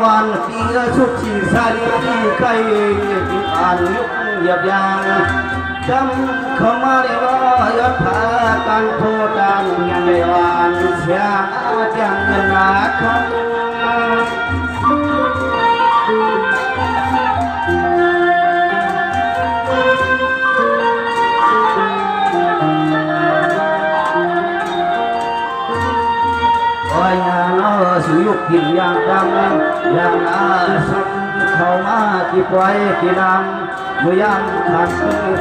วันปีชุดชีสาลีใครอ่านยุคเหยียบยางจำเข้ามาได้ว่ายอดพาการโทษกันยังไม่หวานเสียจังเงินหนาคำสุยุกินอย่างดำอย่างอาสัมเข้ามากี่ปล่อยกี่นำเมื่อยามขัด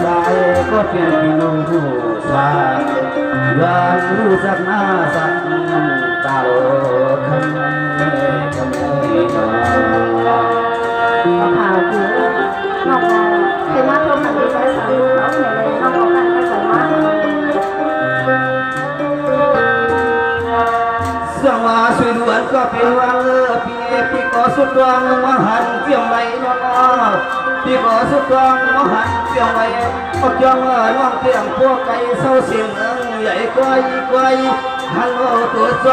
ใจก็เปลี่ยนปีนูสาอยากรู้สักหน้าสักตาโลคำคำข่าวคือนอกเคยมาชมมันดีใจสาวเขาเนี่ยเลยนอกกันไม่ใส่มาเสียงว่าสวยล้วนก็เป็นวังพี่ก็สุดดวงมหันเกี่ยวไว้น้องพี่ก็สุดดวงมหันเกี่ยวไว้ก็จังน้องเกี่ยงพวกไก่เศร้าเสียงใหญ่กว่าฮัลโหลตัวใจ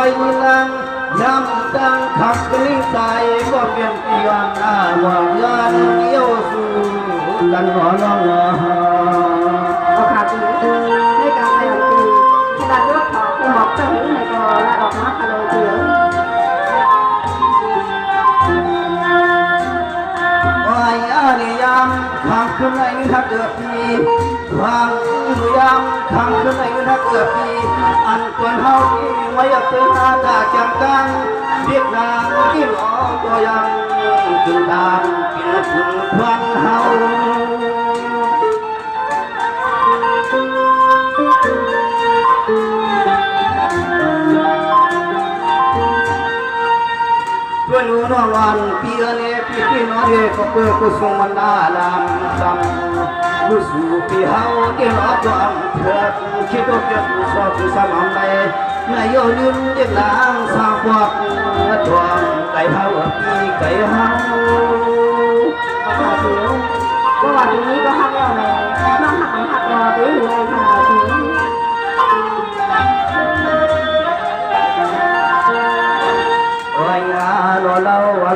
ลังยำตังขับกลิ้งใจก็เปลี่ยนปีวันหน้าว่ายันเยี่ยวสู่กันหนอน้องเอาขาตีในการไปของตีที่การยกของที่หมอกเจ้าหญิงในกอและออกมาทะเลเดียวยามทางขึ้นในนี้ถ้าเกิดปีทางยามทางขึ้นในนี้ถ้าเกิดปีอันควรเฮาที่ไม่อยากเตือนอาตาจำกันเรียกนางที่หล่อตัวยังจึงตามกินฝุ่นควันเฮาด้วยนูนวันปีนี้ปีน้อยก็เกิดกุศลมันดาลำซ้ำกุศลปีเฮาเกี่ยวกับอันเถิดคิดว่าเกิดกุศลที่สมานใดนายโยลืมเด็กหลางสร้างพวกทวงไก่เฮาปีไก่เฮาขาเดียวเมื่อวานนี้ก็หักแล้วเลยน้องหักรอไปอยู่ในขณะที่เ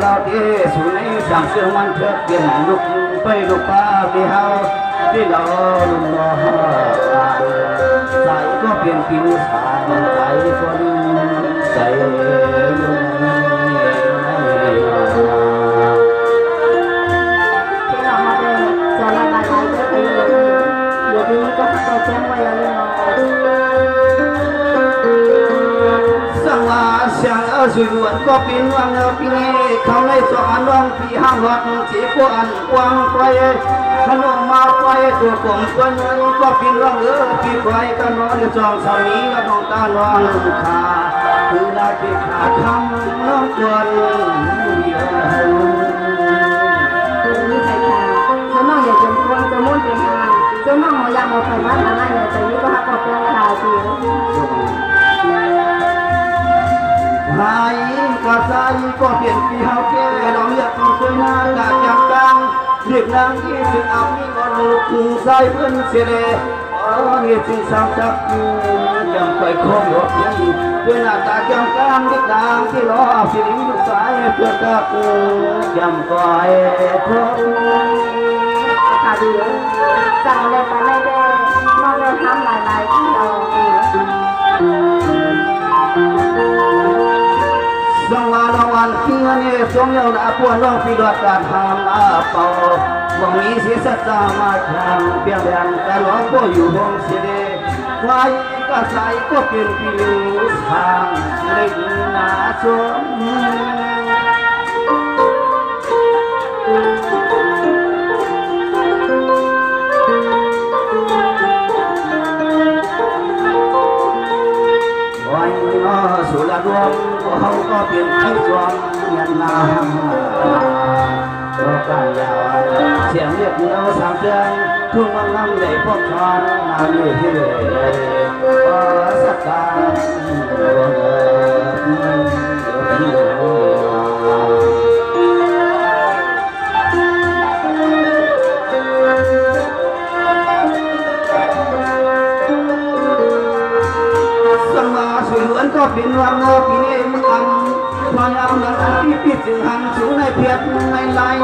ราที่สุนัยสั่งเสื่อมันเถิดเปลี่ยนลุกไปลุกป้าที่เฮาที่เราลุงรอใจก็เปลี่ยนปีสานใจคนใจลุงที่เรามาเป็นจะละลายก็ไปเลยเดี๋ยวนี้ก็หักเราแจ้งไว้แล้วเนาะสังวาเสียงสุดวนก็เป็นวังปีเขาในสอนน้องพี่ห้ามวัดสีกวนกวางไปขนมมาไปตัวผมตัวนึงก็เป็นวังพี่ไปกันนอนจองสามีก็ต้องตาลองขาคือได้ที่ขาดคำน้องกวนเดียวนี่ใครค่ะจะน้องอย่าจมพวงจะมุ่นเป็นทางจะน้องอยากมาไปมาทางไหนเนี่ยจะนี้ก็หักกับแรงขาเสียหายก็ใจก็เปลี่ยนปีเฮาแก่เราอยากต้องเคยหน้าจากจังกังเรียกนางที่สึงเอามีก็ลูกใส่เพื่อนเสียเลยเรียกจึงสามจับจำไปคงหลบยังด้วยหน้าตาจังกังเรียกนางที่รอสิริลูกสายเพื่อกับจำก่อยคงขาดีจังเลยแต่ไม่ได้นอกจากทำหลายๆที่เราดงวันเพียงนี่ทรงเยาว์ปวนร้องปีดอดการทำเป่าบ่มีเสียสัจจะมาแข่งเปลี่ยนแปลงแต่ร้องก็อยู่วงเสียเดไว้ก็ใส่ก็เป็นผิวทางเล็กหนาสมสุรดวงเขาก็เป็นที่สวงยันนาโลกันยาวเสียงเรียกเราสามเดือนทุ่งมังน้ำใหญ่พวกชอนนาเลื่อยที่เลยสักการสมาสุรวนก็เป็นวังปีนี้มันพยายามนั้นที่ปิด จึงหันสูในเพียรในลาย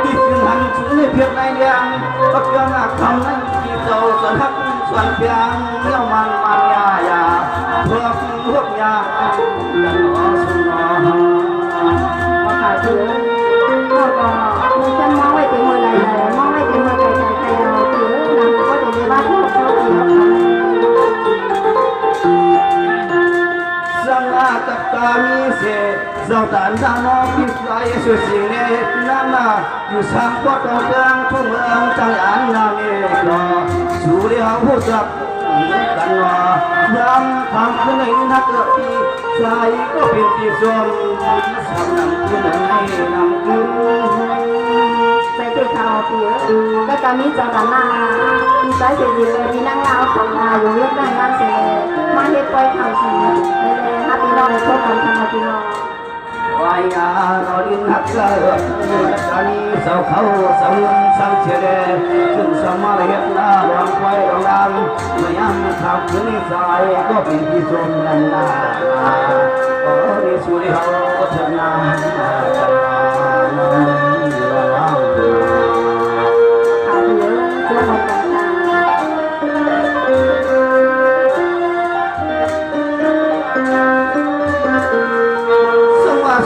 ที่จึงหันสูในเพียรในเดียงก็เพียงคำนั้นที่เจ้าส่วนฮักส่วนเพียงเลี้ยวมันยาพวกยากันหนอสุนอก็ขาดเสือก็มีฉันมองไว้เต็มมือเลยมองไว้เต็มมือใจเอาเสือนำก็จะได้บ้านพวกเขาเกี่ยวกันสังอากับกามีเสเจ้าตานดานอพิสายสุสิงเนนั่นน่ะอยู่สังก็ต้องเดินทุ่งเมืองจังอันนาเมกอสุริยผู้จับกันว่ายามทำขึ้นในนักเกิดปีใจก็เป็นที่ส่วนสำนักขึ้นในนำขึ้นใส่ตัวเขาเสือก็จะมีจังหวะหน้ามีสายเสียเลยมีนั่งเล่าของนาอยู่เรื่องได้งานเสร็จมาเฮ็ดปล่อยข่าวเสียเลยฮัตตีน้องในพวกกันทำมาตีน้องวายาเราดินหักเสือตอนนี้เสาเขาสังเฉลจึงสมาเห็นหน้าลองไว้ลองดังเมื่อยามขับขึ้นสายก็เป็นที่ชมนันนาก็ได้สุริเขาเถิดนาขาดเหลือช่วยหมดกัน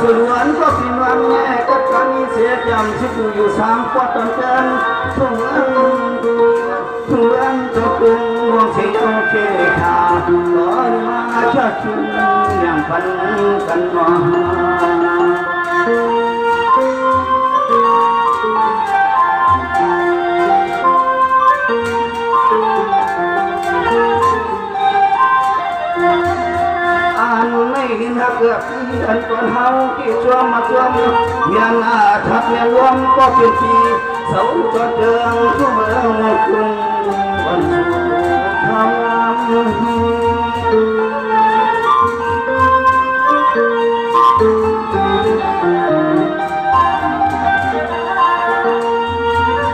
ส่วนวันก็เป็นวันแม่ก็การมีเสียจำชิดอยู่สามกว่าตอนเกินทุ่งอันจะกรุงมองเสียงเคขาก่อนมาชักชุนอย่างพันกันมาถ้าเกิดที่อันก่อนเฮาที่ช่วงมาช่วงเมียนอาทับเมียนรวมก็เป็นปีเสาตัวเดิงทุ่เมืองคุณวันสู่ทำ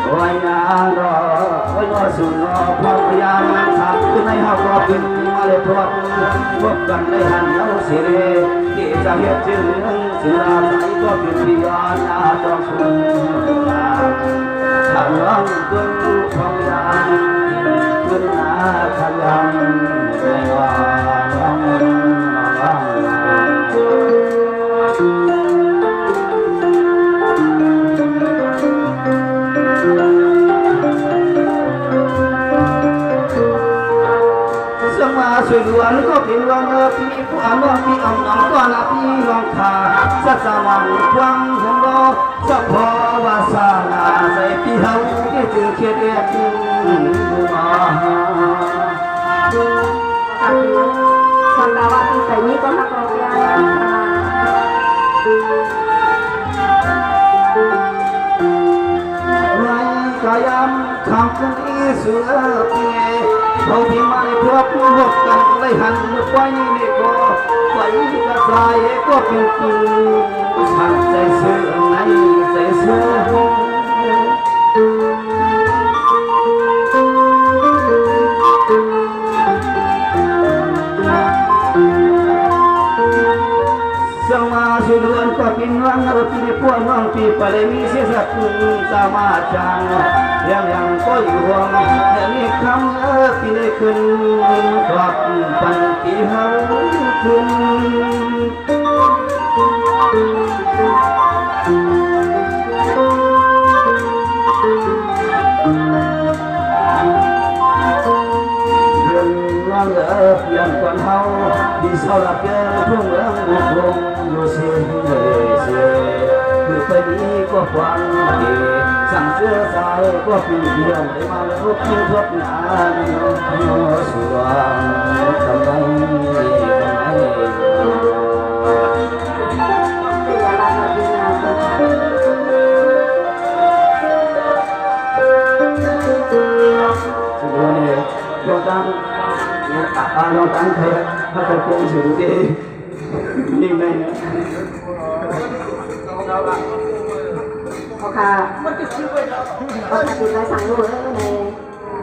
ไว้นารอไว้รอสู่รอพอพยายามทำขึ้นในเฮาก็เป็นมาเลยทอดพบกันในหันเฮาเสียที่จะเฮ็ดจึงสิลาใจก็เป็นพิยานาต้องสุนทางน้องคุณของยามขึ้นนาขยันในวันสวยล้วนก็เป็นวันปีผู้อ่านว่าปีอ่ำน้องก็นาปีลองขาสัจมังควังหัวรอสัพพวาสนาใส่ปีเฮาที่จึงเขียนเรียกมาคนดาวที่ใส่นี้ก็ฮักเราเยอะไรกายามคำกันอีสุรเพียเขาที่มาในพวกพบกันเลยหันไปนี่ก็ไปกระจายก็เป็นจริงฉันใจเสื่อในใจเสื่อสมาสุดวนก็เป็นวันเราที่พวกน้องปีไปเลยมีเสียสักสามารถจังยังก็อยู่ห่วงแต่นี่คำปีนี้ขึ้นกลับปันปีเฮาขึ้นเพียงก่อนเฮาดีเศร้าหลับเยอะทุ่งเมืองบุกลงอยู่เสียเสียคือไปนี้ก็ฟังดีสั่งเสื้อสายก็ปีเดียวได้มาแล้วพิงทับงานสว่างทำไมเราตั้งใจถ้าเป็นคนสื่อดีนี่ไงโอเคเอาติดไว้สั่งรู้เลย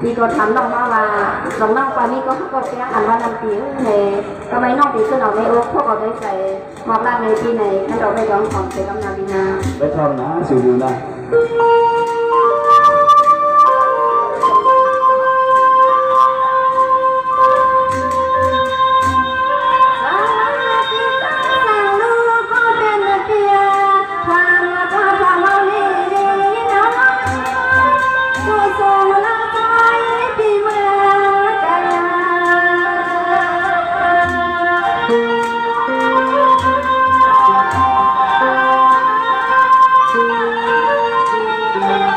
พี่ก็ถามน้องมาว่าน้องปานี่ก็เขาก็เสียอันว่าน้ำปีเนี่ยทำไมน้องปีขึ้นออกในโอ๊กพวกเราได้ใส่หมอกล่างในปีไหนให้เราไปร้องของเสียงนาบีนา ไปทำนะสิวดูนะ Thank you.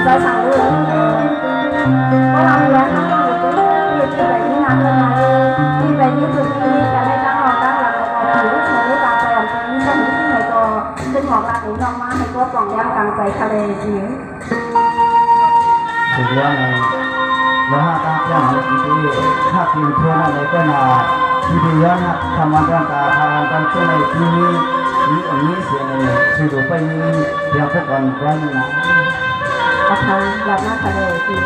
ใจสั่งด้วยเพราะเราเรียนทั้งหมดที่แบบนี้นะเลยที่แบบนี้จุดนี้จะได้ตั้งเราตั้งหลักเราผิวเฉยตาใจอันนี้ก็มีที่ไหนก็ซึ่งหมอกลาถึงน้องมาให้ก็ปล่องย่างกลางใจทะเลนี้ สุดยอดเลยแล้วถ้าตั้งใจที่ถ้าพิมพ์ทั่วอะไรก็นาที่เดียวนะทำวันตั้งตาทำกันช่วยในที่นี้มีอันนี้เสียงสื่อไปนี้เพียงพวกกันไว้นะ อาคารหลับหน้าทะเลสี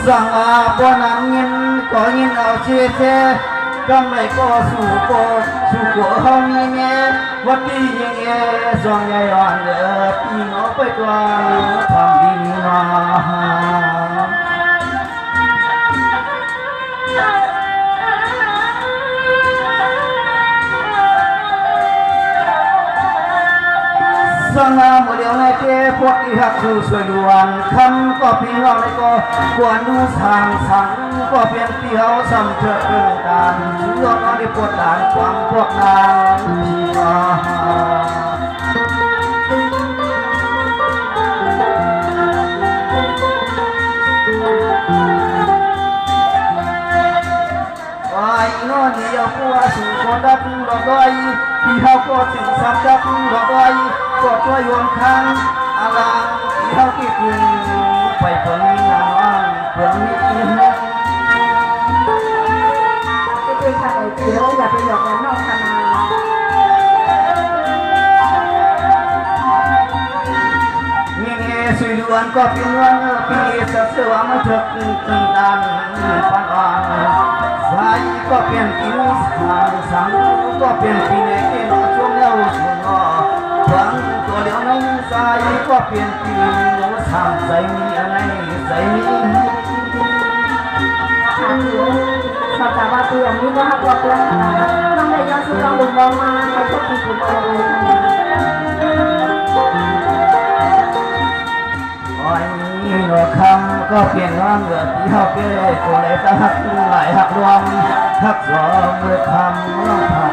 สังอาปนังเงินก็เงินเอาเชื่อเชื่อกำไรก็สู้ก็เขามีเงี้ยวัดที่ยังเงี้ยสองใหญ่อ่อนเดือปีนอไปกว่าทำดีมาสังอาโมเดลในเจ้พวกที่หักสู้สวยล้วนคำก็พี่เราในก็ควรดูทางสังก็เพียงที่เขาสำเถิดเรื่องการยอดน้อยได้ปวดตานความพวกนางที่มาไอ้นอนเดียวผู้อาสูก็ดับรอดอยที่เขาก็จึงสับดับรอดอยก็ตัวโยนข้างอลางที่เขาคิดถึงไปเพิ่งมีนางเพิ่งมีเป็นชาติเขียวอย่าไปหยอกนอกคณะเงี้ยสุยล้วนก็เป็นวันปีสัตว์สว่างมาเถิดตึงดันปันอ่อนสายก็เปลี่ยนกินสังก็เปลี่ยนปีในเกณฑ์ช่วงเย้าช่วงนอหวังตัวเดียวในสายก็เปลี่ยนปีสามใจมีอะไรใจมีขาดอยู่สัปดาห์ว่าตัวอย่างนี้ก็หักตัวเพื่อนต้องได้ย้อนสู่เราลุงบอลมาให้พวกที่ถูกเอาไว้หนวดคำก็เปลี่ยนว่างเหลือที่เขาเปลี่ยนตัวเลยตั้งหักหลายหักรวมหักสองเมื่อคำร้องผัก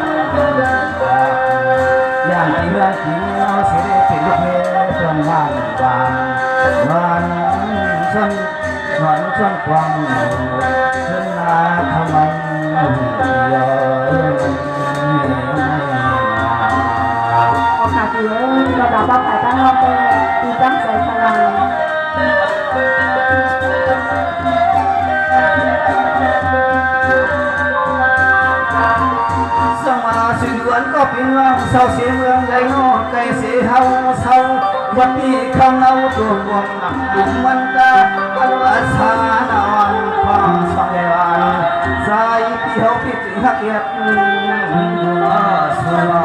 อย่างที่เมื่อที่เราเสียเป็นลูกเมย์จนวันบางมันฉันมันฉันความฉันนาทำไมเยอะโอกาสเยอะเราดาวบ้าขายตั้งรอบเป็นตีตั้งใจพลังสมาสิล้วนก็เป็นว่างเศร้าเสียเมืองใหญ่นอกไกลเสียเฮาเศร้าวันที่ข้างเอาตัววงหนักดุมันตาอันว่าสานอนความสองใหญ่วันใจที่เขาคิดถึงหักเกียรติสวา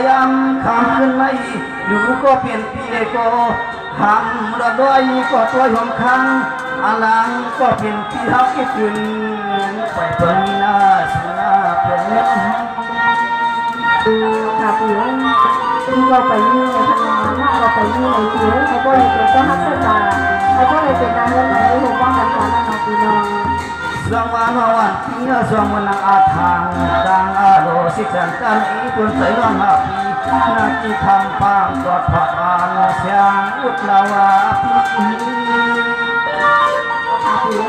ยังคำขึ้นไม่อยู่ก็เปลี่ยนปีก็ทำระด้วยก็ตัวหอมคังอลังก็เปลี่ยนปีเขาคิดถึงไปเพิ่งมีหน้าสุนาเป็นขาดอยู่ที่เราไปนี่ในพนักงานเราไปนี่ในเสียไอ้ก็เลยเป็นเจ้าฮักเซตาไอ้ก็เลยเป็นนายกไหนที่ถูกว่าการการนั่งปีนองสองวันวันที่สองวันอาทางดังอาโรสิจันตันอีตุนใส่ลองหักพีนาทีทำปางกอดผักอาณาเสียงอุดลาวาพีขาดอยู่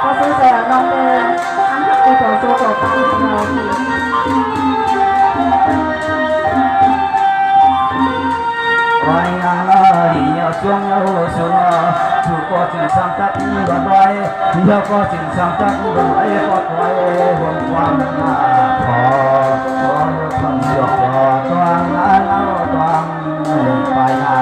ก็ซื้อแต่น้องเดินอันที่ไปต่อสู้ต่อไปของเราวันยังดีเอาช่วงเอาช่วงถูกก็จึงสังกัดกันไว้เดี๋ยวก็จึงสังกัดกันไว้ก็ไว้ห่วงความพอทำหยอกตัวนั้นเอาตัวไปนา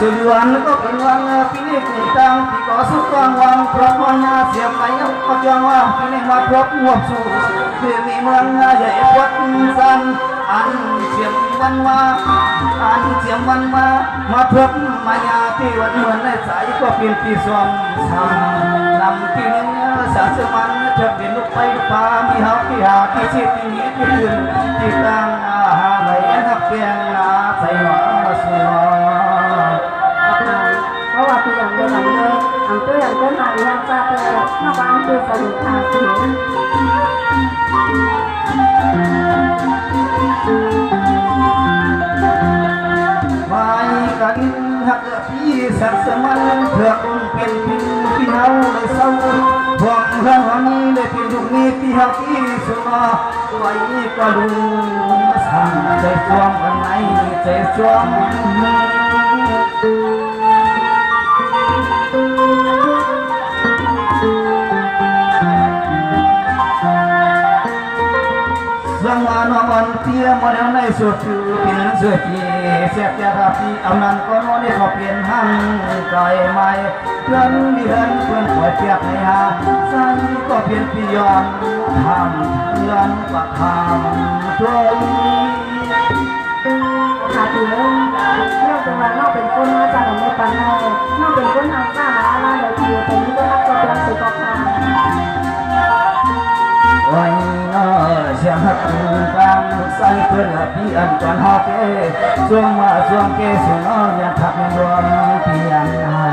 สุดวันก็เป็นวันปีนี้ปีตังปีก็สุดกลางวันเพราะวันนาเสียไปก็ยังว่าปีนี้มาพบงวบสู่คือมีเมืองใหญ่พวดสัน อันเสียงวันว่าอันเสียงวันมาพบมายาที่วันเหมือนในสายก็เป็นที่สวมสามนำที่เนื้อสาสมันจะเป็นลูกไปปลามีเฮาที่หาที่ชิดที่นี้ที่อื่นที่ตั้งหาไหลนักเพียงนาใส่หัวสัว เพราะว่าพี่อย่างเดียวกันเลยอันตัวอย่างเดินมาอีกอย่างซาเตอร์นอกบ้านคือสนุกทางที่ ไม่กันหักพี่สักสมันเถื่อนเป็นพี่เฮาเลยเศร้าพวงเรื่องวันนี้เลยเป็นลูกนี้พี่เฮาที่สุดไว้ก็ดูสั่งใจสวมวันไหนใจสวมสังวานวันเทียมวันในสุดคือเป็นเสื้อจีเสียจราพีอำนันก็นอนได้ขอเปลี่ยนหันไกลไม่เพื่อนเดือนเพื่อนป่วยเปียกในหาสันก็เปลี่ยนปียอนทำเพื่อนประคำตัว ขาถือเรื่องเป็นว่านอกเป็นคนมาจากในปันนอกเป็นคนทางข้ามาอะไรเลยทีเป็นที่ก็ทักก็เป็นสุขภาพ ไว้เนาะเสียงหักกลางใส่เพื่อนพี่อันจวนฮอเกช่วงมาช่วงเกสุนอยังทักรวมพี่อันหา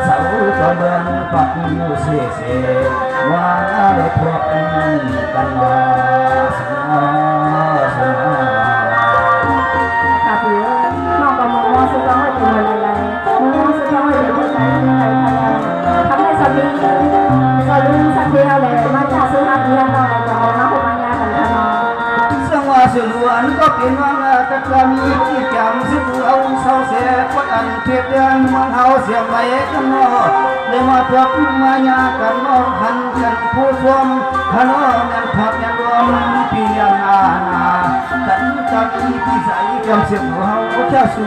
สาวก็เดินปักอยู่เสียเสียว่าได้พวกกันมาสนอสนอ ขาถือนอกกับมองสุขภาพเป็นอะไรมองสุขภาพเป็นอะไรทำให้สามีสามีสักเดียวเลยมาจากสุขภาพเดียวเราเลยจะเอาน้ำผมมายากันขนม สังวาสุลวนก็เป็นวังกัตมีที่จำสิบเอาเศร้าเสียกดอันเทียบเดือนมันเฮาเสียงไรกันนอเลยมาพบมายากันนอหันกันผู้สวมฮันนอนันพักยันรวมปียันนาตันกันที่ใส่กำเสียงเฮาแค่สู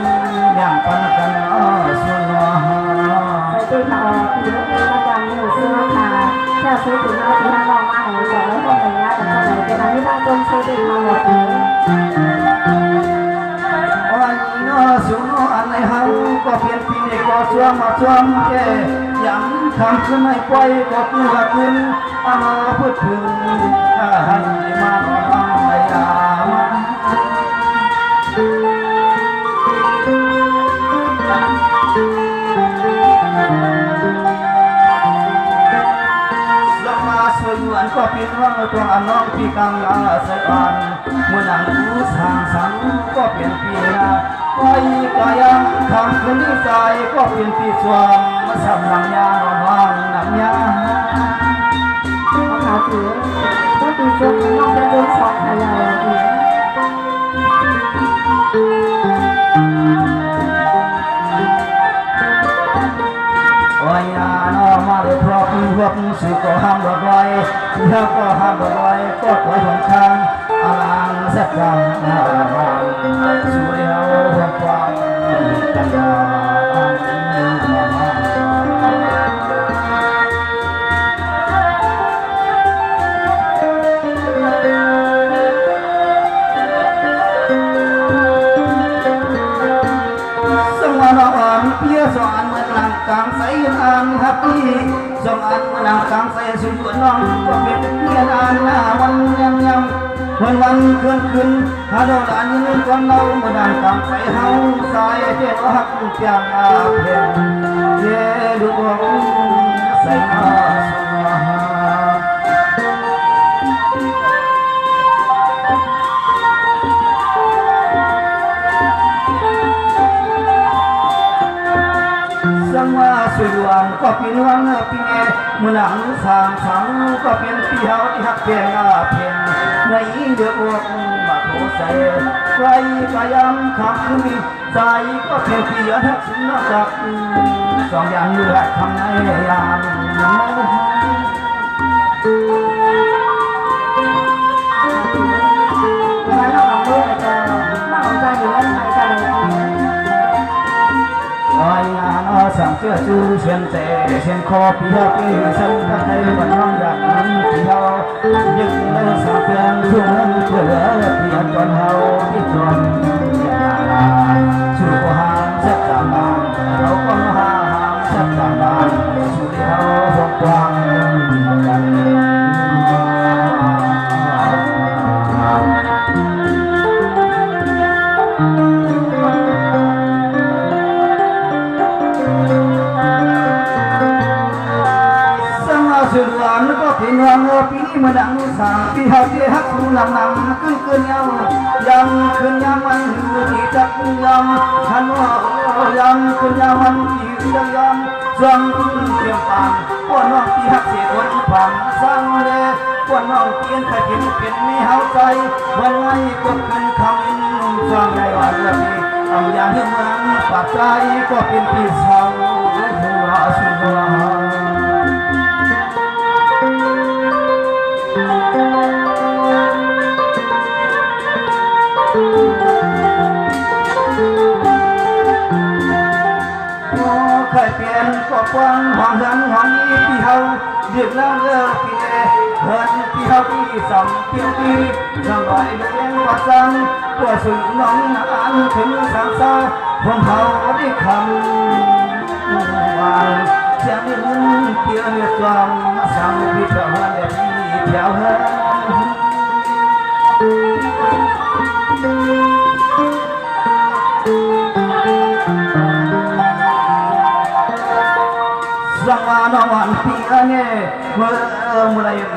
อย่างปันกันนอสุนอ ใส่ตู้ทอที่รถประจำหนึ่งซื้อมาค่ะแค่ซื้อถึงเอาที่ห้างลองมาของสองแล้วก็เป็นยาแต่สมัยเป็นอันที่ตั้งต้นซื้อเป็นมาหมดเลย วันนอสุนออันในเฮาก็เปลี่ยนปีนี้ก็ช่วงมาช่วงแก่ยังทำขึ้นไม่ปล่อยก็คือว่าคุณเอาพูดถึงให้มาฟังในยามลงมาสวยหวานก็เป็นว่าตัวอันน้องพี่กังลาเสอันเมื่อนังรู้สางสังก็เปลี่ยนปีนาไว้กายังทำคืนนิสัยก็เปลี่ยนปีสวมมาสับหนังยางนอนหนังยา ขาถือก็ตีเสื้อนอกเป็นรุ่นสองขยายดี โอ้ยน้อมาเลยพรอกพวกสุก็ห้ามบ่อยเจ้าก็ห้ามบ่อยก็ถอยหงทางอลังสักการสวยเอาหัวความกันยาเพียสอนเมื่อนางกลางใสอันฮับพี่สองอันเมื่อนางกลางใสสุดยอดน้องก็เป็นเพียนานหน้าวันยังวันคืนหาดอกอันยืนก่อนเราเมื่อนางกลางใสเฮาสายเพียหักเพียงอาเพียงเย่ดูใส่มาสมาสังว่าสวยหวานก็เป็นวังปีเงเมื่อหนังสางสังก็เป็นปีเฮาที่หักเพียงเพียงในเดือดอกมาโถใส่ใครก็ยังทำคืนใจก็เพียงปีหักสุนทรสองอย่างอยู่และทำในยามแล้วเราเอาเมื่อจะเราใจอยู่แล้วใส่ใจ โอ้ย nó sáng chưa chu xuyên tệ xuyên kho phía kia sân các đây vẫn non giặc thì hao những nơi sáng tiền thương cửa thì còn hao cái tròn là chủ của hàng rất là mang đâu con hàng rất là mang chủ đi hao vòng quang sự đoán có thể hoàng pi mà đặng xa pi hạt pi hạt su làm nằm cứ nhau yang cứ nhau anh chỉ chắc yang hắn yang cứ nhau anh chỉ chắc yang rằng tiềm tàng quan hoàng pi hạt sẽ quân phàm sang lệ quan hoàng tiên phải phiền mi hao sayวันngàyก็เป็นคำฟังในวันนี้เอาอย่างที่มันปัจจัยก็เป็นปีศาจหัวสุดาเคยเปลี่ยนก็กว้างหวังหันหวังนี้พี่เฮาเรียกแล้วเลิกพี่เอเฮินพี่เฮาพี่สำเพียงพี่น้องลอยเลี้ยงว่าจังตัวสุดน้องนานถึงสามซาผมเฮาได้คำวางเสียงนี้เกี่ยวเรียกฟังสั่งพี่เจ้าหันเด็กพี่เจ้าเฮินsama nawan piane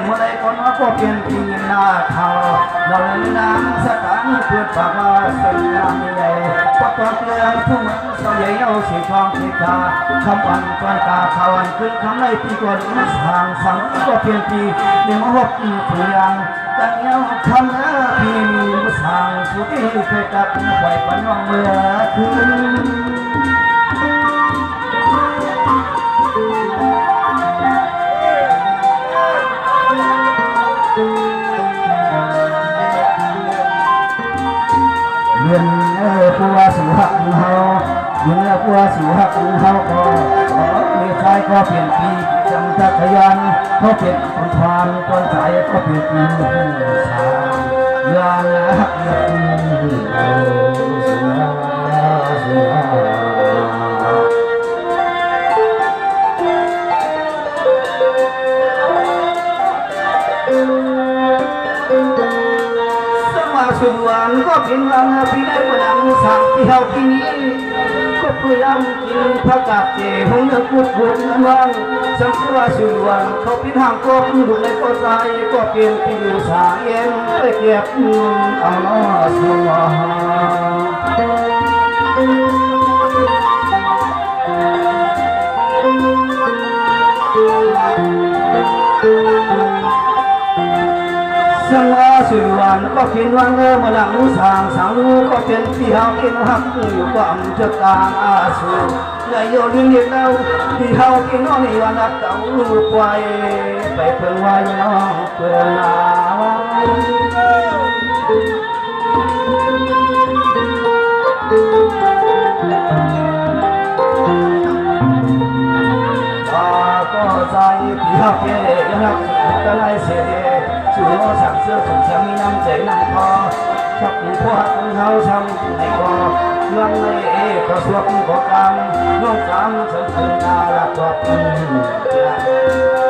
mulai kono ko pian pingin na thao dalam nang setan put baba senang ye potong kelang thung sayai au si chong kita khamwan kwan ta khawan kun kham nai pi ko sang sang ko pian pi ne hop thuyang kan nhau kham na pi sang su ti ke tak kwai pan nong mưa khunยืนผู้ว่าสุหักเฮายืนผู้ว่าสุหักเฮาก็มีชายก็เปลี่ยนปีจำจักรยานเขาเปลี่ยนคนทานคนใจก็เปลี่ยนปีสาวงานหักยันสุหักสุวรรณก็เป็นวันพี่ได้ประดังสั่งที่เฮาที่นี้ก็พยายามกินผักกาดเจหงเนื้อกุดบุญว่างสังว่าสุวรรณเขาเป็นห่างก็ดูในก็ใจก็เปลี่ยนที่อยู่สายเอ็นไปเก็บเอาล้อสวรรสังว่าสุวรรณก็คิดว่าเงือมาหลังสางสางลูกก็เป็นพี่เฮากินหักอยู่ก็อำจะกลางอาสูในโยนเรียกเราพี่เฮากินน้องในวันนักเก่าลูกไว้ไปเพิ่งไว้น้องเพื่อนลาก็ใจพี่เฮาเกยรักก็ไล่เสียchủ nó sản xuất cũng chẳngมีน้ำใจน้ำพอชอบพวกเขาทำในบ่อเมืองในก็สวบก็กำน้องจำฉันคือนาลักก็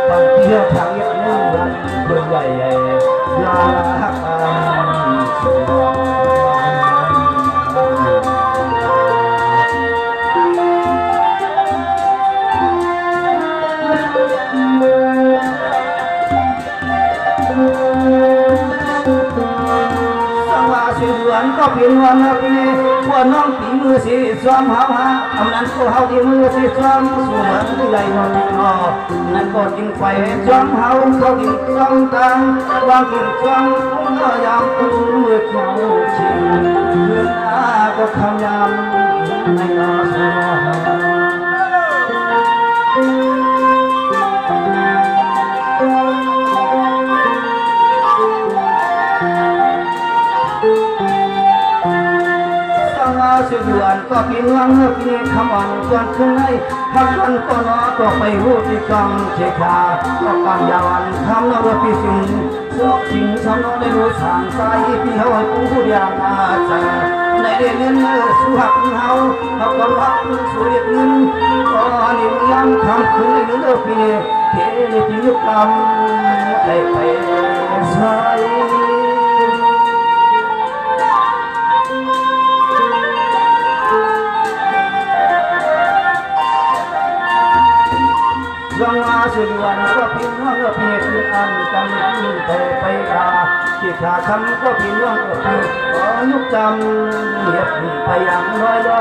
บางทีทางเงียบนึงวันเบื่อใหญ่ลาหักก็เปลี่ยนวันปีว่าน้องปีมือสีซ้อมเฮาฮะอำนั้นก็เฮาที่มือสีซ้อมสวนที่ไหลนอนนอนั้นก็กินไฟซ้อมเฮาเขากินซ้อมตังวางกินซ้อมก็ยามตู้มือเขาชิงเพื่อนอาก็คำยามในนอสวสุวรรณก็ ปีนวังปีคำวันจวนขึ้นให้พักกันก็นอก็ไปหูที่จองเชคาก็กำยาวันทำนรปีสิงสอกสิงสำนได้รู้สางสายพี่เขาให้ผู้เดียงอาจารย์ในเดือนสุหักเฮาเขาก็รักสุริยเงินก็นิ่มยังทำขึ้นในเดือนปีเทในปียุกรรมได้ไปใช้รังอาสุดวันก็พิมพ์ว่าเพียรอันจำยิ่งแต่ไปกาที่ขาคำก็พิมพ์ว่าก็พิมพ์ขอยุกจำเหยียบไปอย่างน้อยด้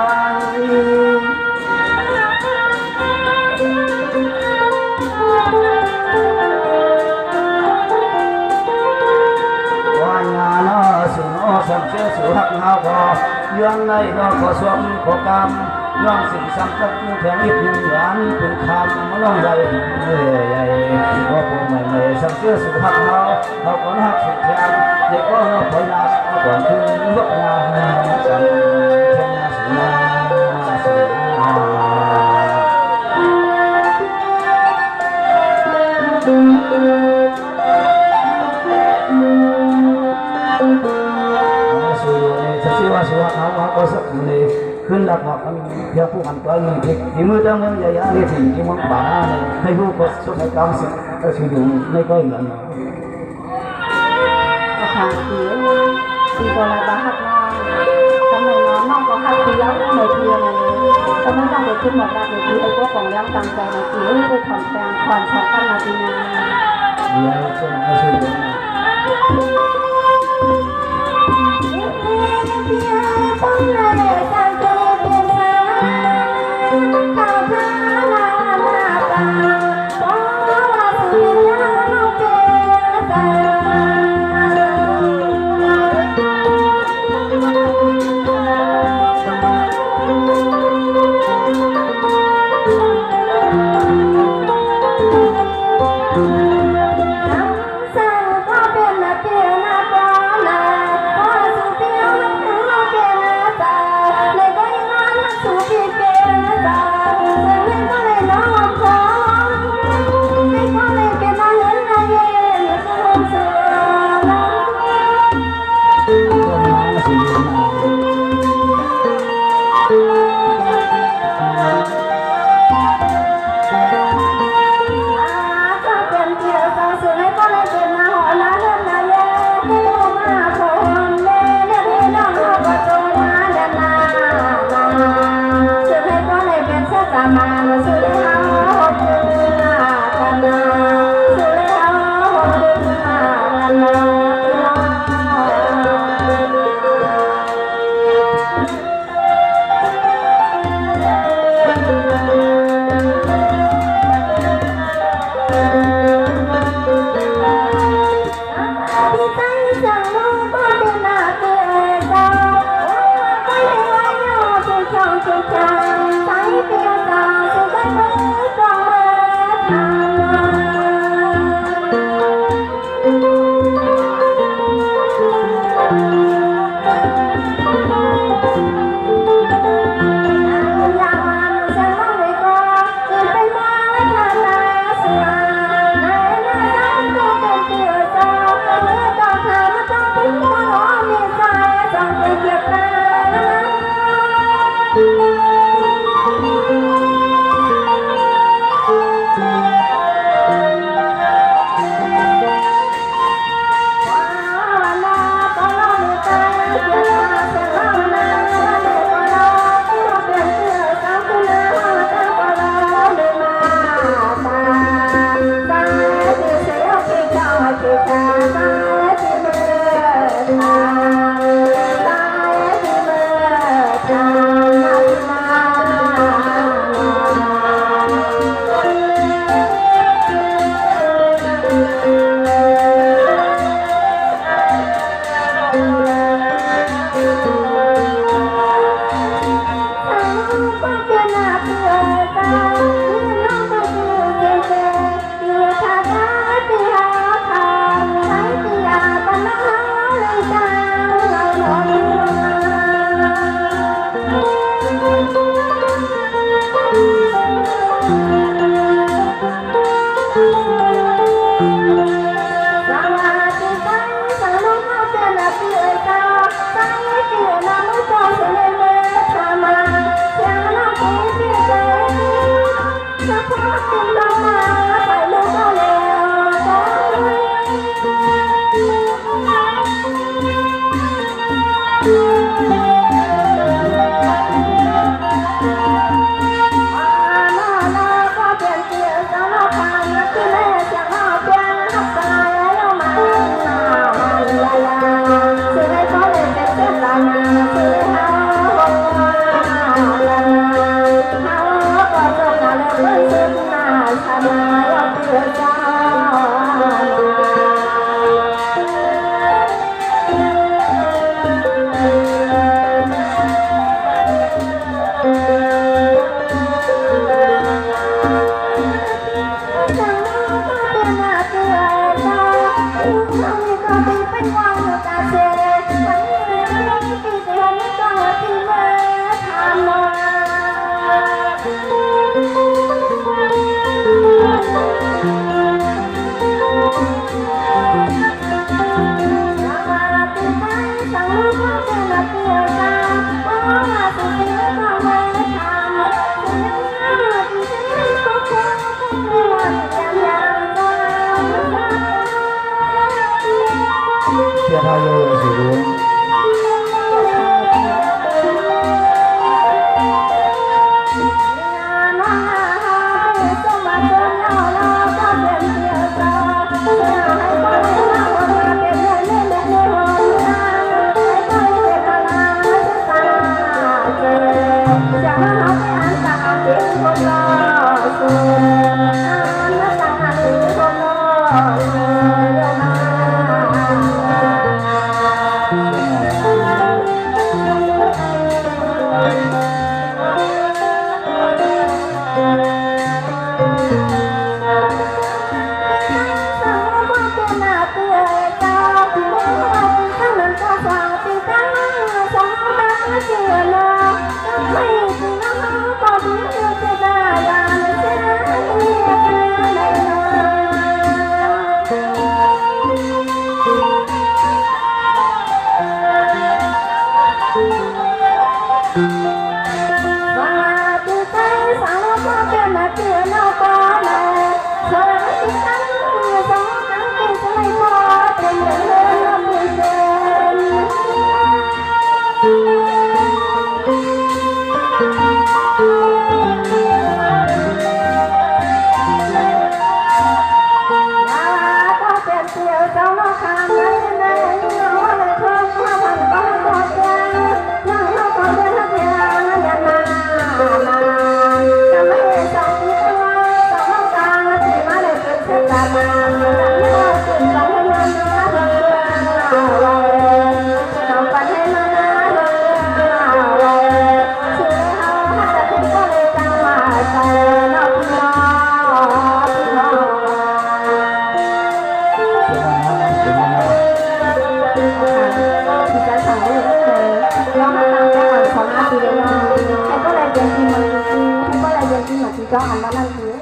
วันงานสุนอสัมเชื่อสุหักเฮาพอยังในนอกขอสวมขอกรรมน้องสิ่งสังกัดแทงอีกหนึ่งหลานเป็นคำน้องใหญ่ใหญ่ว่าพวกใหม่ๆสังเกตสุขภาพเขาก็นักสุดแทนเด็กก็คอยนักก่อนถึงยกงานสังเทนาสุนาสุจะชื่อว่าสุภาพเขาก็สักเลยขึ้นหลักหลักเพียงผู้หันตัวเงินที่มือตั้งเงินใหญ่ๆนี่ถึงที่มันป่าให้ผู้ก็สุดให้กรรมสิ่งก็สิ่งหนึ่งไม่ก็เงินก็ทางเสียตีโบราณบ้าหักน้องทำไมน้องก็หักเสียในเพียงนั้นก็ไม่ต้องไปขึ้นหมดรักในที่ไอ้พวกของย้ำตั้งใจในที่ให้ไปถอนแปลงความชอบกันมาดีนะเดี๋ยวจะมาช่วยดูHãy subscribe cho kênh Ghiền Mì Gõ để không bỏ lỡ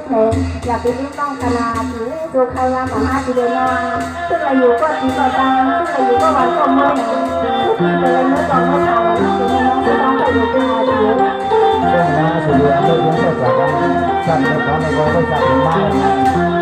แทนอย่าไปรีบต้องขนาดนี้ตัวใครงามมหาจิเดนาซึ่งเราอยู่ก็จีก็ตามซึ่งเราอยู่ก็วันก็เมื่อทุกทีเลยเมื่อตอนเมื่อเช้าคือน้องจะต้องไปอยู่เป็นอาชีพ ซึ่งมาสุริยะเลือกเลี้ยงเสร็จจากกันสั่งในของในกองก็จัดเป็นบ้าน